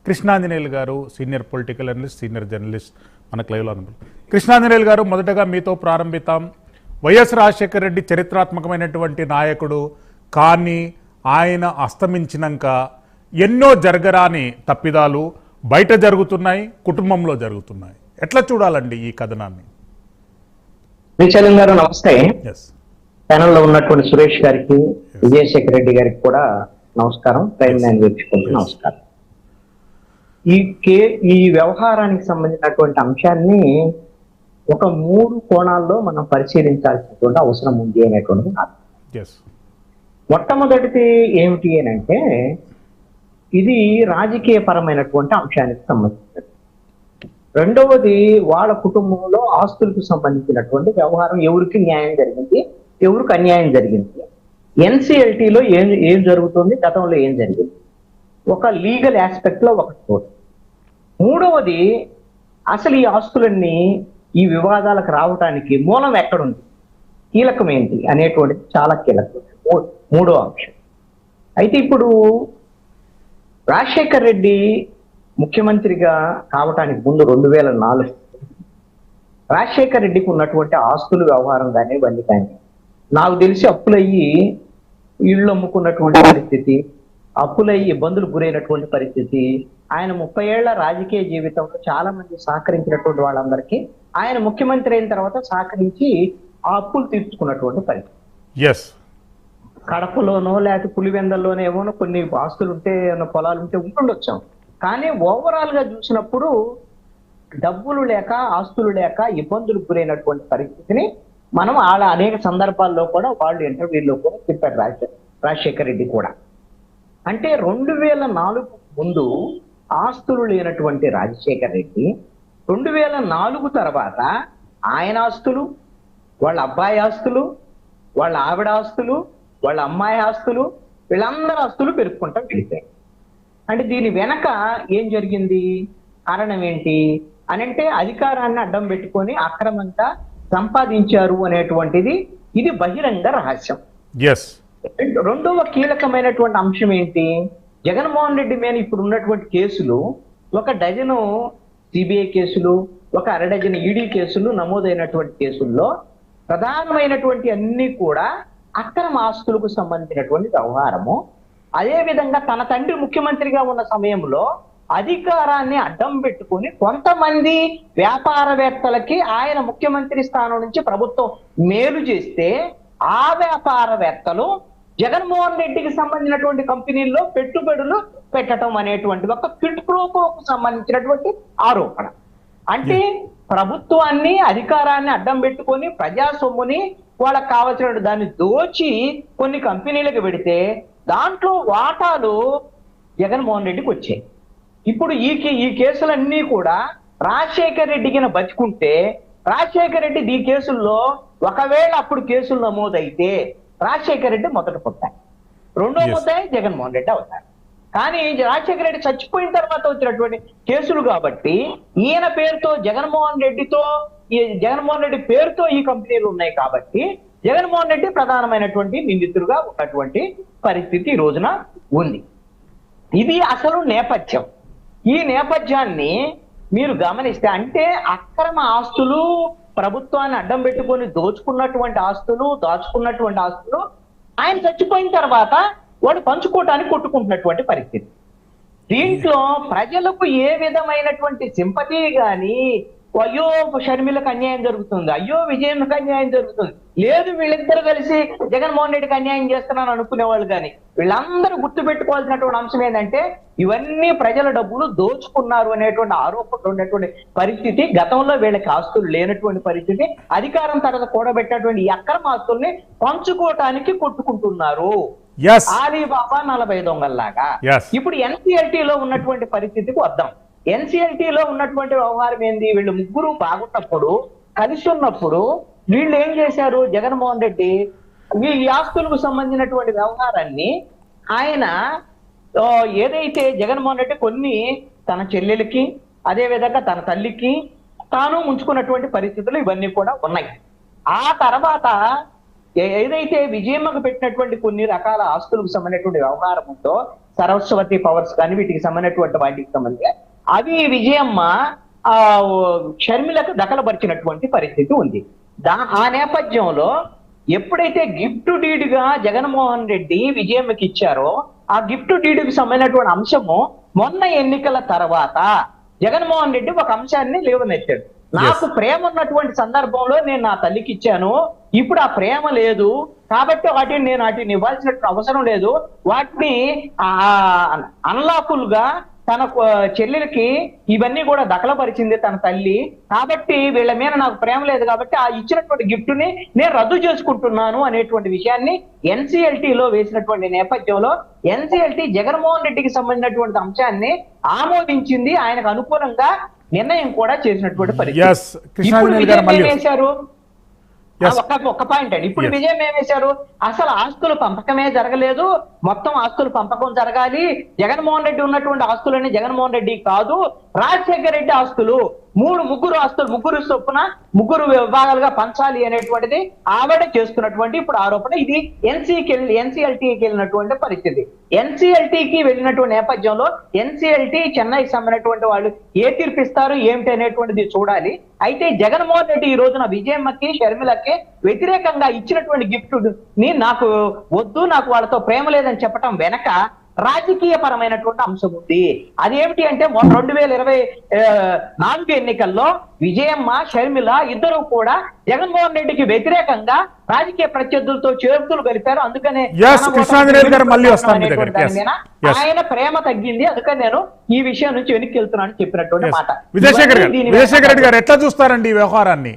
కృష్ణాంజనేయులు గారు senior political analyst, senior journalist మనకు లైవ్లో అందుబాటు. కృష్ణాంజనేయులు గారు, మొదటగా మీతో ప్రారంభిద్దాం. వైఎస్ రాజశేఖర రెడ్డి చరిత్రాత్మకమైనటువంటి నాయకుడు, కానీ ఆయన అస్తమించినాక ఎన్నో జరగరాని తప్పిదాలు బయట జరుగుతున్నాయి, కుటుంబంలో జరుగుతున్నాయి. ఎట్లా చూడాలండి ఈ కథనాన్ని? శ్రీశైలం గారు నమస్తే. ఎస్, ప్యానెల్లో ఉన్నటువంటి సురేష్ గారికి, విజయశేఖర రెడ్డి గారికి కూడా నమస్కారం. ప్రైమ్ లైన్ వీక్షకులకు నమస్కారం. ఈ వ్యవహారానికి సంబంధించినటువంటి అంశాన్ని ఒక 3 కోణాల్లో మనం పరిశీలించాల్సినటువంటి అవసరం ఉంది అనేటువంటిది నాకు. మొట్టమొదటిది ఏమిటి అని అంటే, ఇది రాజకీయ పరమైనటువంటి అంశానికి సంబంధించినది. రెండవది, వాళ్ళ కుటుంబంలో ఆస్తులకు సంబంధించినటువంటి వ్యవహారం, ఎవరికి న్యాయం జరిగింది, ఎవరికి అన్యాయం జరిగింది, ఎన్సిఎల్టీలో ఏం జరుగుతుంది, గతంలో ఏం జరిగింది, ఒక లీగల్ ఆస్పెక్ట్ లో ఒక చోటు. మూడవది, అసలు ఈ ఆస్తులన్నీ ఈ వివాదాలకు రావడానికి మూలం ఎక్కడుంది, కీలకం ఏంటి అనేటువంటిది చాలా కీలకం. మూడో అంశం. అయితే ఇప్పుడు రాజశేఖర్ రెడ్డి ముఖ్యమంత్రిగా కావటానికి ముందు 2004 రాజశేఖర్ రెడ్డికి ఉన్నటువంటి ఆస్తుల వ్యవహారం కానీ ఇవన్నీ కానీ నాకు తెలిసి అప్పులయ్యి ఇళ్ళు అమ్ముకున్నటువంటి పరిస్థితి, అప్పులయ్యి ఇబ్బందులు గురైనటువంటి పరిస్థితి, ఆయన 30 ఏళ్ల రాజకీయ జీవితంలో చాలా మంది సహకరించినటువంటి వాళ్ళందరికీ ఆయన ముఖ్యమంత్రి అయిన తర్వాత సహకరించి ఆ అప్పులు తీర్చుకున్నటువంటి పరిస్థితి. కడపలోనో లేకపోతే పులివెందల్లోనో ఏమో కొన్ని ఆస్తులు ఉంటే, పొలాలు ఉంటే ఉంటుండొచ్చాం. కానీ ఓవరాల్ గా చూసినప్పుడు డబ్బులు లేక, ఆస్తులు లేక ఇబ్బందులు గురైనటువంటి పరిస్థితిని మనం అనేక సందర్భాల్లో కూడా వాళ్ళు ఇంటర్వ్యూల్లో కూడా చెప్పారు రాజశేఖర రెడ్డి కూడా. అంటే 2004 ముందు ఆస్తులు లేనటువంటి రాజశేఖర రెడ్డి 2004 తర్వాత ఆయన ఆస్తులు, వాళ్ళ అబ్బాయి ఆస్తులు, వాళ్ళ ఆవిడ ఆస్తులు, వాళ్ళ అమ్మాయి ఆస్తులు, వీళ్ళందరి ఆస్తులు పెరుగుకుంటా వెళ్ళిపోయాయి. అంటే దీని వెనక ఏం జరిగింది, కారణం ఏంటి అని అంటే, అధికారాన్ని అడ్డం పెట్టుకొని అక్రమంగా సంపాదించారు అనేటువంటిది ఇది బహిరంగ రహస్యం. రెండవ కీలకమైనటువంటి అంశం ఏంటి, జగన్మోహన్ రెడ్డి మీద ఇప్పుడు ఉన్నటువంటి కేసులు 1 డజను సిబిఐ కేసులు, 1 అర డజను ఈడీ కేసులు నమోదైనటువంటి కేసుల్లో ప్రధానమైనటువంటి అన్ని కూడా అక్రమ ఆస్తులకు సంబంధించినటువంటి వ్యవహారము. అదేవిధంగా తన తండ్రి ముఖ్యమంత్రిగా ఉన్న సమయంలో అధికారాన్ని అడ్డం పెట్టుకుని కొంతమంది వ్యాపారవేత్తలకి ఆయన ముఖ్యమంత్రి స్థానం నుంచి ప్రభుత్వం మేలు చేస్తే ఆ వ్యాపారవేత్తలు జగన్మోహన్ రెడ్డికి సంబంధించినటువంటి కంపెనీల్లో పెట్టుబడులు పెట్టడం అనేటువంటి ఒక క్విడ్ ప్రోకోకు సంబంధించినటువంటి ఆరోపణ. అంటే ప్రభుత్వాన్ని, అధికారాన్ని అడ్డం పెట్టుకొని ప్రజా సొమ్ముని వాళ్ళకి కావాల్సిన దాన్ని దోచి కొన్ని కంపెనీలకు పెడితే దాంట్లో వాటాలు జగన్మోహన్ రెడ్డికి వచ్చాయి. ఇప్పుడు ఈ కేసులన్నీ కూడా రాజశేఖర్ రెడ్డికి బతుకుంటే, రాజశేఖర్ రెడ్డి ఈ కేసుల్లో ఒకవేళ అప్పుడు కేసులు నమోదైతే రాజశేఖర్ రెడ్డి మొదట పొందాయి, రెండో ముద్దాయి జగన్మోహన్ రెడ్డి అవుతారు. కానీ రాజశేఖర రెడ్డి చచ్చిపోయిన తర్వాత వచ్చినటువంటి కేసులు కాబట్టి ఈయన పేరుతో జగన్మోహన్ రెడ్డి పేరుతో ఈ కంపెనీలు ఉన్నాయి కాబట్టి జగన్మోహన్ రెడ్డి ప్రధానమైనటువంటి నిందితుడుగా ఉన్నటువంటి పరిస్థితి ఈ రోజున ఉంది. ఇది అసలు నేపథ్యం. ఈ నేపథ్యాన్ని మీరు గమనిస్తే, అంటే అక్రమ ఆస్తులు, ప్రభుత్వాన్ని అడ్డం పెట్టుకొని దోచుకున్నటువంటి ఆస్తులు, దాచుకున్నటువంటి ఆస్తులు ఆయన చచ్చిపోయిన తర్వాత వాడు పంచుకోవటానికి కొట్టుకుంటున్నటువంటి పరిస్థితి. దీంట్లో ప్రజలకు ఏ విధమైనటువంటి సింపతి కానీ, అయ్యో షర్మిలకు అన్యాయం జరుగుతుంది, అయ్యో విజయన్కి అన్యాయం జరుగుతుంది, లేదు వీళ్ళిద్దరు కలిసి జగన్మోహన్ రెడ్డికి అన్యాయం చేస్తున్నాను అనుకునేవాళ్ళు కానీ, వీళ్ళందరూ గుర్తు పెట్టుకోవాల్సినటువంటి అంశం ఏంటంటే, ఇవన్నీ ప్రజల డబ్బులు దోచుకున్నారు అనేటువంటి ఆరోపణలు ఉన్నటువంటి పరిస్థితి. గతంలో వీళ్ళకి ఆస్తులు లేనటువంటి పరిస్థితి. అధికారం తర్వాత కూడబెట్టినటువంటి ఈ అక్రమ ఆస్తుల్ని పంచుకోవటానికి కొట్టుకుంటున్నారు, ఆలీబాబా 40 దొంగల్లాగా. ఇప్పుడు ఎన్సిఎల్టీలో ఉన్నటువంటి పరిస్థితికి వద్దాం. ఎన్సిఎల్టీలో ఉన్నటువంటి వ్యవహారం ఏంది, వీళ్ళు ముగ్గురు బాగున్నప్పుడు, కలిసి ఉన్నప్పుడు వీళ్ళు ఏం చేశారు, జగన్మోహన్ రెడ్డి ఈ ఆస్తులకు సంబంధించినటువంటి వ్యవహారాన్ని ఆయన ఏదైతే జగన్మోహన్ రెడ్డి కొన్ని తన చెల్లెలకి, అదే విధంగా తన తల్లికి తాను ఉంచుకున్నటువంటి పరిస్థితులు ఇవన్నీ కూడా ఉన్నాయి. ఆ తర్వాత ఏదైతే విజయమ్మకు పెట్టినటువంటి కొన్ని రకాల ఆస్తులకు సంబంధించినటువంటి వ్యవహారం ఉందో సరస్వతి పవర్స్ కానీ వీటికి సంబంధించినటువంటి వాటికి సంబంధించి అవి విజయమ్మ ఆ షర్మిలకు దఖలపరిచినటువంటి పరిస్థితి ఉంది. ఆ నేపథ్యంలో ఎప్పుడైతే గిఫ్ట్ డీడ్ గా జగన్మోహన్ రెడ్డి విజయమ్మకి ఇచ్చారో ఆ గిఫ్ట్ డీడ్కి సంబంధించినటువంటి అంశము మొన్న ఎన్నికల తర్వాత జగన్మోహన్ రెడ్డి ఒక అంశాన్ని లేవనెత్తాడు. నాకు ప్రేమ ఉన్నటువంటి సందర్భంలో నేను నా తల్లికి ఇచ్చాను, ఇప్పుడు ఆ ప్రేమ లేదు కాబట్టి వాటిని ఇవ్వాల్సిన అవసరం లేదు, వాటిని అన్లాఫుల్ గా తన చెల్లెలకి ఇవన్నీ కూడా దఖలపరిచింది తన తల్లి, కాబట్టి వీళ్ళ మీద నాకు ప్రేమ లేదు కాబట్టి ఆ ఇచ్చినటువంటి గిఫ్ట్ ని నేను రద్దు చేసుకుంటున్నాను అనేటువంటి విషయాన్ని ఎన్సీఎల్టీలో వేసినటువంటి నేపథ్యంలో ఎన్సీఎల్టీ జగన్మోహన్ రెడ్డికి సంబంధించినటువంటి అంశాన్ని ఆమోదించింది, ఆయనకు అనుకూలంగా నిర్ణయం కూడా చేసినటువంటి పరిస్థితి. ఇప్పుడు విజయం ఏం వేశారు? ఒక పాయింట్ అండి. ఇప్పుడు విజయం ఏం వేశారు? అసలు ఆస్తుల పంపకమే జరగలేదు, మొత్తం ఆస్తుల పంపకం జరగాలి, జగన్మోహన్ రెడ్డి ఉన్నటువంటి ఆస్తులని జగన్మోహన్ రెడ్డి కాదు రాజశేఖర రెడ్డి ఆస్తులు ముగ్గురు చొప్పున ముగ్గురు విభాగాలుగా పంచాలి అనేటువంటిది ఆవిడ చేస్తున్నటువంటి ఇప్పుడు ఆరోపణ. ఇది ఎన్సీఎల్టీకి వెళ్ళినటువంటి పరిస్థితి. ఎన్సీఎల్టీకి వెళ్ళినటువంటి నేపథ్యంలో ఎన్సీఎల్టీ చెన్నైకి సంబంధించినటువంటి వాళ్ళు ఏ తీర్పిస్తారు ఏమిటి అనేటువంటిది చూడాలి. అయితే జగన్మోహన్ రెడ్డి ఈ రోజున విజయమ్మకి షర్మిలకి వ్యతిరేకంగా ఇచ్చినటువంటి గిఫ్ట్ ని నాకు వద్దు, నాకు వాళ్ళతో ప్రేమ లేదని చెప్పడం వెనక రాజకీయ పరమైనటువంటి అంశం ఉంది. అదేమిటి అంటే 2024 ఎన్నికల్లో విజయమ్మ షర్మిల ఇద్దరు కూడా జగన్మోహన్ రెడ్డికి వ్యతిరేకంగా రాజకీయ ప్రత్యర్థులతో చేతులు కలిపారు. అందుకనే ఆయన ప్రేమ తగ్గింది, అందుకని నేను ఈ విషయం నుంచి వెనక్కి వెళ్తున్నాను చెప్పినటువంటి మాట. విజయశేఖర్ రెడ్డి గారు ఎట్లా చూస్తారండి ఈ వ్యవహారాన్ని?